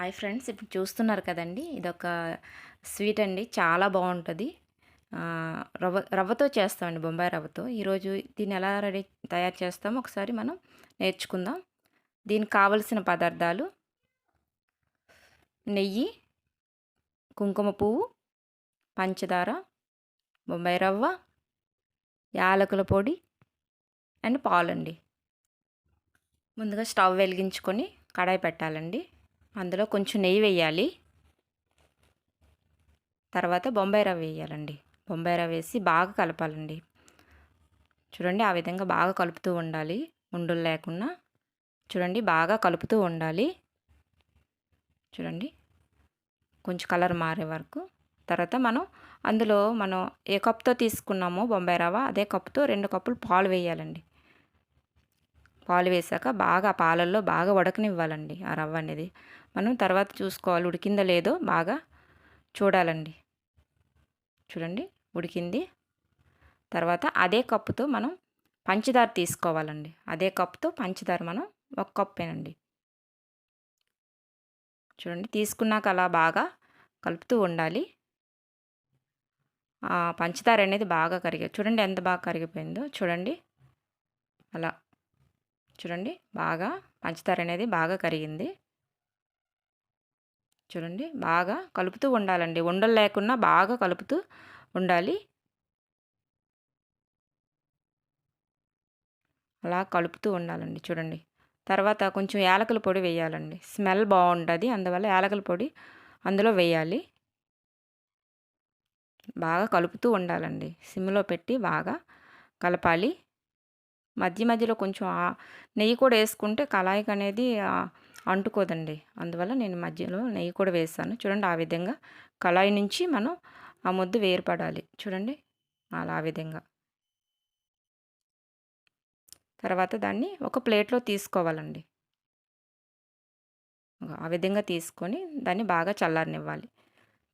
Hi friends, ఇప్పుడు చూస్తున్నారు కదండి, ఇదొక స్వీట్ అండి. చాలా బాగుంటుంది. రవ్వతో చేస్తామండి, బొంబాయి రవ్వతో. ఈరోజు దీన్ని ఎలా తయారు చేస్తామో ఒకసారి మనం నేర్చుకుందాం. దీనికి కావలసిన పదార్థాలు: నెయ్యి, కుంకుమ పువ్వు, పంచదార, బొంబాయి రవ్వ, యాలకుల పొడి అండ్ పాలండి. ముందుగా స్టవ్ వెలిగించుకొని కడాయి పెట్టాలండి. అందులో కొంచెం నెయ్యి వేయాలి. తర్వాత బొంబాయి రవ్వ వేయాలండి. బొంబాయి రవ్వ వేసి బాగా కలపాలండి. చూడండి, ఆ విధంగా బాగా కలుపుతూ ఉండాలి, ఉండలు లేకుండా. చూడండి, బాగా కలుపుతూ ఉండాలి. చూడండి, కొంచెం కలర్ మారే వరకు. తర్వాత అందులో మనం ఏ కప్తో తీసుకున్నామో బొంబాయి రవ్వ, అదే కప్పుతో 2 కప్పులు పాలు వేయాలండి. పాలు వేసాక బాగా పాలల్లో బాగా ఉడకనివ్వాలండి ఆ రవ్వ అనేది. మనం తర్వాత చూసుకోవాలి ఉడికిందో లేదో బాగా చూడాలండి. చూడండి, ఉడికింది. తర్వాత అదే కప్పుతో మనం పంచదార తీసుకోవాలండి. అదే కప్పుతో పంచదార మనం 1 కప్పేనండి. చూడండి, తీసుకున్నాక అలా బాగా కలుపుతూ ఉండాలి. పంచదార అనేది బాగా చూడండి ఎంత బాగా కరిగిపోయిందో. చూడండి, అలా చూడండి, బాగా పంచదార అనేది బాగా కరిగింది. చూడండి, బాగా కలుపుతూ ఉండాలండి, ఉండలు లేకుండా బాగా కలుపుతూ ఉండాలి. అలా కలుపుతూ ఉండాలండి. చూడండి, తర్వాత కొంచెం యాలకుల పొడి వేయాలండి. స్మెల్ బాగుంటుంది, అందువల్ల యాలకుల పొడి అందులో వేయాలి. బాగా కలుపుతూ ఉండాలండి. సిమ్లో పెట్టి బాగా కలపాలి. మధ్య మధ్యలో కొంచెం నెయ్యి కూడా వేసుకుంటే కళాయికి అనేది అంటుకోదండి. అందువల్ల నేను మధ్యలో నెయ్యి కూడా వేసాను. చూడండి, ఆ విధంగా కళాయి నుంచి మనం ఆ ముద్ద వేరుపడాలి. చూడండి, అలా ఆ విధంగా. తర్వాత దాన్ని ఒక ప్లేట్లో తీసుకోవాలండి. ఆ విధంగా తీసుకొని దాన్ని బాగా చల్లారనివ్వాలి.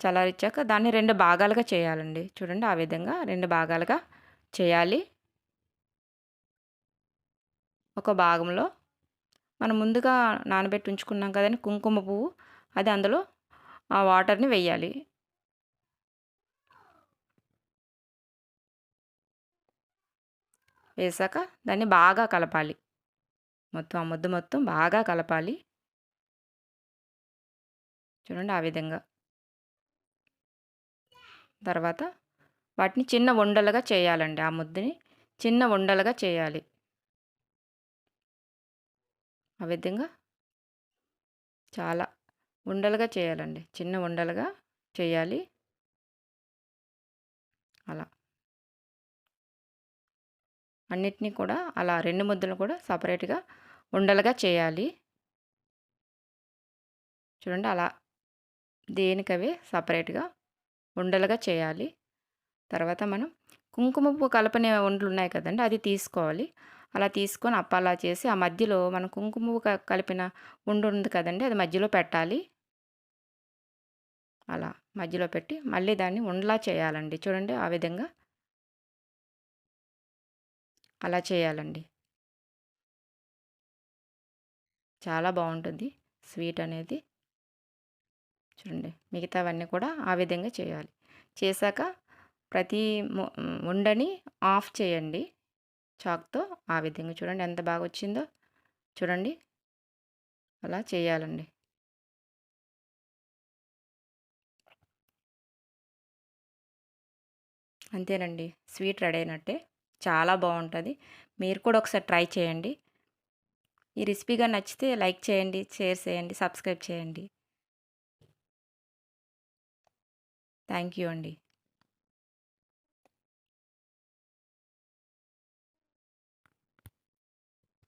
చల్లారిచ్చాక దాన్ని 2 భాగాలుగా చేయాలండి. చూడండి, ఆ విధంగా 2 భాగాలుగా చేయాలి. ఒక భాగంలో మనం ముందుగా నానబెట్టి ఉంచుకున్నాం కదండి కుంకుమ పువ్వు, అది అందులో ఆ వాటర్ని వేయాలి. వేసాక దాన్ని బాగా కలపాలి. మొత్తం ఆ ముద్ద మొత్తం బాగా కలపాలి. చూడండి, ఆ విధంగా. తర్వాత వాటిని చిన్న ఉండలుగా చేయాలండి. ఆ ముద్దని చిన్న ఉండలుగా చేయాలి. ఆ విధంగా చాలా ఉండలుగా చేయాలండి. చిన్న ఉండలుగా చేయాలి. అలా అన్నిటినీ కూడా అలా 2 ముద్దలు కూడా సపరేట్గా ఉండలుగా చేయాలి. చూడండి, అలా దేనికవే సపరేట్గా ఉండలుగా చేయాలి. తర్వాత మనం కుంకుమ పువ్వు కలపని ఉండలు ఉన్నాయి కదండి, అది తీసుకోవాలి. అలా తీసుకొని అలా చేసి ఆ మధ్యలో మనం కుంకుమ పువ్వు కలిపిన ఉండు ఉంది కదండి, అది మధ్యలో పెట్టాలి. అలా మధ్యలో పెట్టి మళ్ళీ దాన్ని ఉండలా చేయాలండి. చూడండి, ఆ విధంగా అలా చేయాలండి. చాలా బాగుంటుంది స్వీట్ అనేది. చూడండి, మిగతావన్నీ కూడా ఆ విధంగా చేయాలి. చేశాక ప్రతి ఉండని ఆఫ్ చేయండి చాక్తో. ఆ విధంగా చూడండి ఎంత బాగా వచ్చిందో. చూడండి, అలా చేయాలండి. అంతేనండి, స్వీట్ రెడీ అయినట్టే. చాలా బాగుంటుంది. మీరు కూడా ఒకసారి ట్రై చేయండి. ఈ రెసిపీగా నచ్చితే లైక్ చేయండి, షేర్ చేయండి, సబ్స్క్రైబ్ చేయండి. థ్యాంక్ యూ అండి.